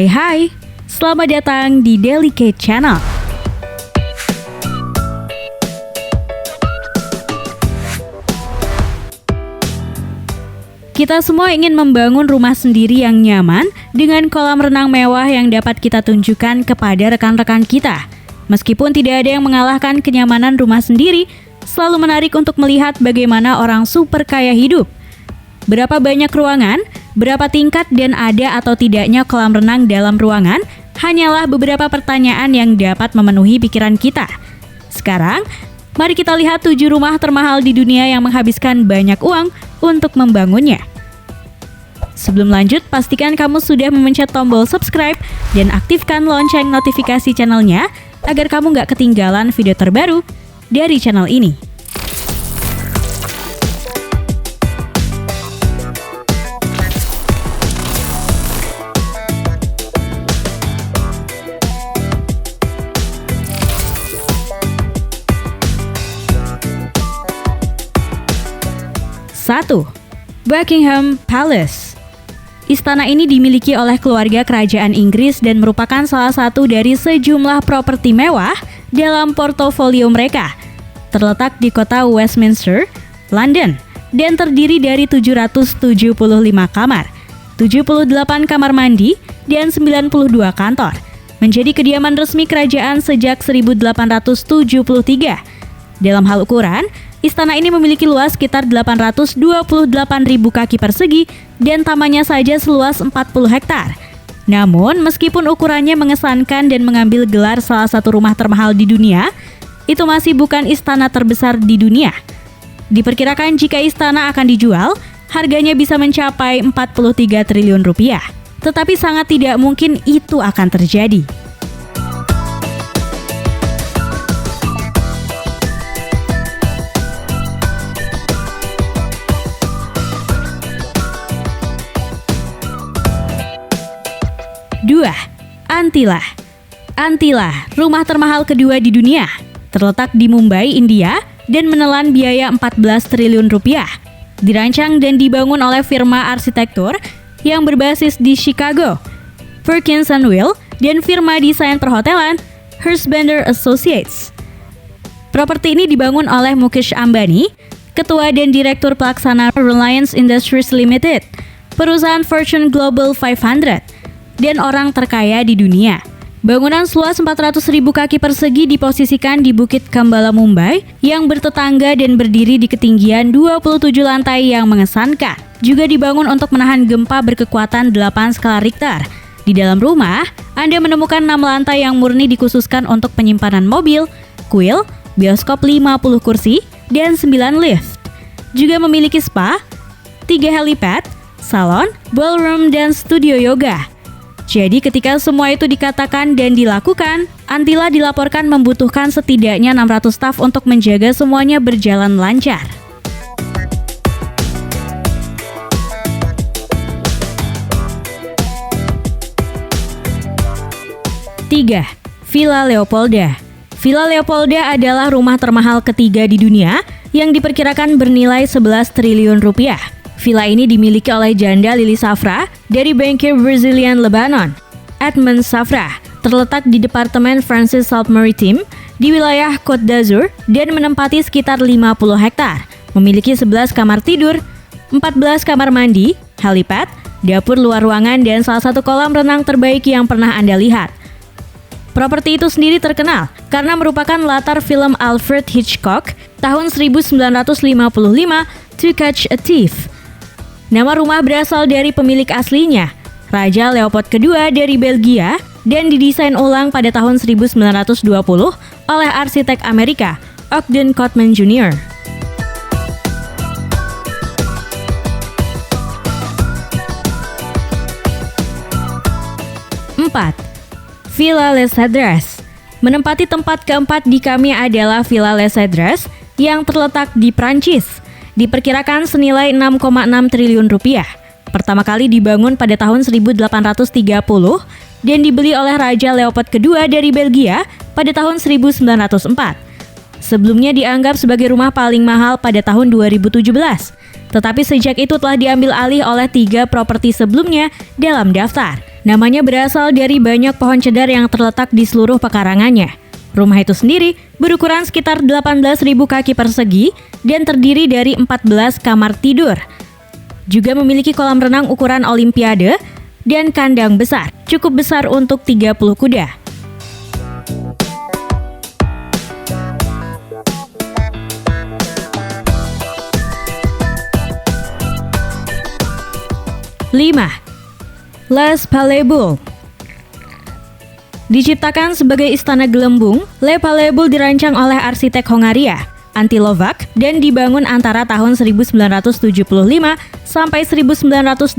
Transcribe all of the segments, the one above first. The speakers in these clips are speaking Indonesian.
Hai, selamat datang di Delicate Channel. Kita semua ingin membangun rumah sendiri yang nyaman dengan kolam renang mewah yang dapat kita tunjukkan kepada rekan-rekan kita. Meskipun tidak ada yang mengalahkan kenyamanan rumah sendiri, selalu menarik untuk melihat bagaimana orang super kaya hidup. Berapa banyak ruangan, berapa tingkat dan ada atau tidaknya kolam renang dalam ruangan, hanyalah beberapa pertanyaan yang dapat memenuhi pikiran kita. Sekarang, mari kita lihat 7 rumah termahal di dunia yang menghabiskan banyak uang untuk membangunnya. Sebelum lanjut, pastikan kamu sudah memencet tombol subscribe dan aktifkan lonceng notifikasi channelnya agar kamu nggak ketinggalan video terbaru dari channel ini. Satu, Buckingham Palace. Istana ini dimiliki oleh keluarga kerajaan Inggris dan merupakan salah satu dari sejumlah properti mewah dalam portofolio mereka. Terletak di kota Westminster, London, dan terdiri dari 775 kamar, 78 kamar mandi, dan 92 kantor. Menjadi kediaman resmi kerajaan sejak 1873. Dalam hal ukuran, istana ini memiliki luas sekitar 828.000 kaki persegi dan tamannya saja seluas 40 hektar. Namun, meskipun ukurannya mengesankan dan mengambil gelar salah satu rumah termahal di dunia, itu masih bukan istana terbesar di dunia. Diperkirakan jika istana akan dijual, harganya bisa mencapai 43 triliun rupiah. Tetapi sangat tidak mungkin itu akan terjadi. Dua, Antila. Antila, rumah termahal kedua di dunia, terletak di Mumbai, India, dan menelan biaya 14 triliun rupiah. Dirancang dan dibangun oleh firma arsitektur yang berbasis di Chicago, Perkins & Will, dan firma desain perhotelan Hearst Bender Associates. Properti ini dibangun oleh Mukesh Ambani, ketua dan direktur pelaksana Reliance Industries Limited, perusahaan Fortune Global 500, dan orang terkaya di dunia. Bangunan seluas 400.000 kaki persegi diposisikan di Bukit Kambala, Mumbai, yang bertetangga dan berdiri di ketinggian 27 lantai yang mengesankan. Juga dibangun untuk menahan gempa berkekuatan 8 skala Richter. Di dalam rumah, Anda menemukan 6 lantai yang murni dikhususkan untuk penyimpanan mobil, kuil, bioskop 50 kursi, dan 9 lift. Juga memiliki spa, 3 helipad, salon, ballroom, dan studio yoga. Jadi ketika semua itu dikatakan dan dilakukan, Antila dilaporkan membutuhkan setidaknya 600 staf untuk menjaga semuanya berjalan lancar. Tiga, Villa Leopolda. Villa Leopolda adalah rumah termahal ketiga di dunia yang diperkirakan bernilai 11 triliun rupiah. Villa ini dimiliki oleh janda Lily Safra dari bankir Brazilian Lebanon, Edmond Safra, terletak di Departemen Francis Salt Maritime di wilayah Côte d'Azur dan menempati sekitar 50 hektar. Memiliki 11 kamar tidur, 14 kamar mandi, helipad, dapur luar ruangan, dan salah satu kolam renang terbaik yang pernah Anda lihat. Properti itu sendiri terkenal karena merupakan latar film Alfred Hitchcock tahun 1955, To Catch a Thief. Nama rumah berasal dari pemilik aslinya, Raja Leopold II dari Belgia, dan didesain ulang pada tahun 1920 oleh arsitek Amerika, Ogden Cotman Jr. 4. Villa Les Cèdres. Menempati tempat keempat di kami adalah Villa Les Cèdres yang terletak di Prancis. Diperkirakan senilai 6,6 triliun rupiah. Pertama kali dibangun pada tahun 1830 dan dibeli oleh Raja Leopold II dari Belgia pada tahun 1904. Sebelumnya dianggap sebagai rumah paling mahal pada tahun 2017. Tetapi sejak itu telah diambil alih oleh 3 properti sebelumnya dalam daftar. Namanya berasal dari banyak pohon cedar yang terletak di seluruh pekarangannya. Rumah itu sendiri berukuran sekitar 18.000 kaki persegi dan terdiri dari 14 kamar tidur. Juga memiliki kolam renang ukuran olimpiade dan kandang besar, cukup besar untuk 30 kuda. Lima, Les Palais Boulle. Diciptakan sebagai istana gelembung, Les Palais Boulle dirancang oleh arsitek Hongaria, Antti Lovac, dan dibangun antara tahun 1975 sampai 1989.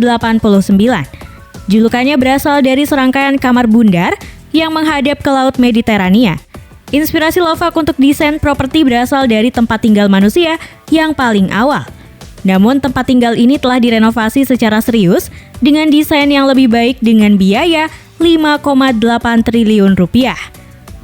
Julukannya berasal dari serangkaian kamar bundar yang menghadap ke Laut Mediterania. Inspirasi Lovac untuk desain properti berasal dari tempat tinggal manusia yang paling awal. Namun tempat tinggal ini telah direnovasi secara serius dengan desain yang lebih baik dengan biaya 5,8 triliun rupiah.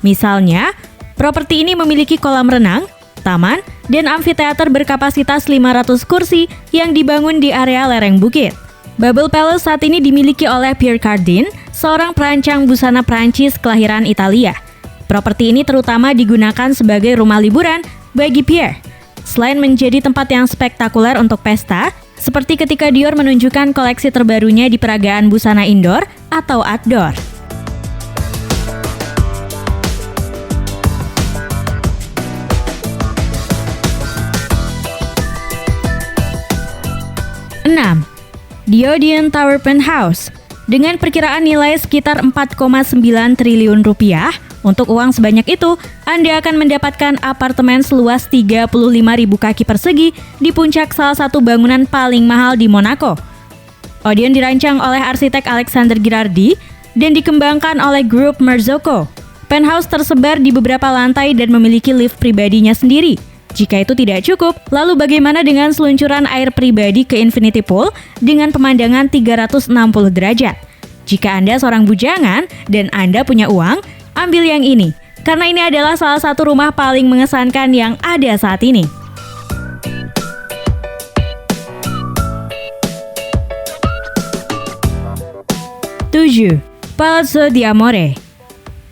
Misalnya, properti ini memiliki kolam renang, taman, dan amfiteater berkapasitas 500 kursi yang dibangun di area lereng bukit. Babel Palace saat ini dimiliki oleh Pierre Cardin, seorang perancang busana Prancis kelahiran Italia. Properti ini terutama digunakan sebagai rumah liburan bagi Pierre. Selain menjadi tempat yang spektakuler untuk pesta, seperti ketika Dior menunjukkan koleksi terbarunya di peragaan busana indoor atau outdoor. Enam, The Odeon Tower Penthouse. Dengan perkiraan nilai sekitar 4,9 triliun rupiah, untuk uang sebanyak itu, Anda akan mendapatkan apartemen seluas 35.000 kaki persegi di puncak salah satu bangunan paling mahal di Monaco. Odeon dirancang oleh arsitek Alexander Girardi dan dikembangkan oleh grup Marzocco. Penthouse tersebar di beberapa lantai dan memiliki lift pribadinya sendiri. Jika itu tidak cukup, lalu bagaimana dengan seluncuran air pribadi ke Infinity Pool dengan pemandangan 360 derajat? Jika Anda seorang bujangan dan Anda punya uang, ambil yang ini, karena ini adalah salah satu rumah paling mengesankan yang ada saat ini. Tujuh, Palazzo d'Amore.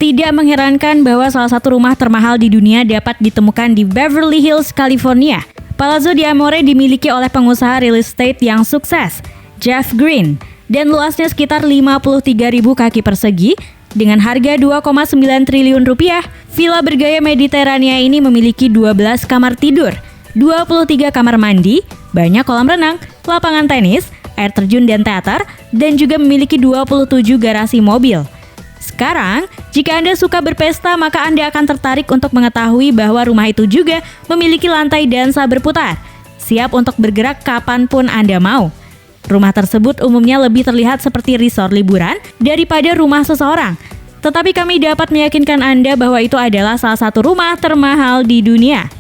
Tidak mengherankan bahwa salah satu rumah termahal di dunia dapat ditemukan di Beverly Hills, California. Palazzo d'Amore dimiliki oleh pengusaha real estate yang sukses, Jeff Green, dan luasnya sekitar 53.000 kaki persegi. Dengan harga 2,9 triliun rupiah, villa bergaya Mediterania ini memiliki 12 kamar tidur, 23 kamar mandi, banyak kolam renang, lapangan tenis, air terjun dan teater, dan juga memiliki 27 garasi mobil. Sekarang, jika Anda suka berpesta, maka Anda akan tertarik untuk mengetahui bahwa rumah itu juga memiliki lantai dansa berputar, siap untuk bergerak kapanpun Anda mau. Rumah tersebut umumnya lebih terlihat seperti resort liburan daripada rumah seseorang. Tetapi kami dapat meyakinkan Anda bahwa itu adalah salah satu rumah termahal di dunia.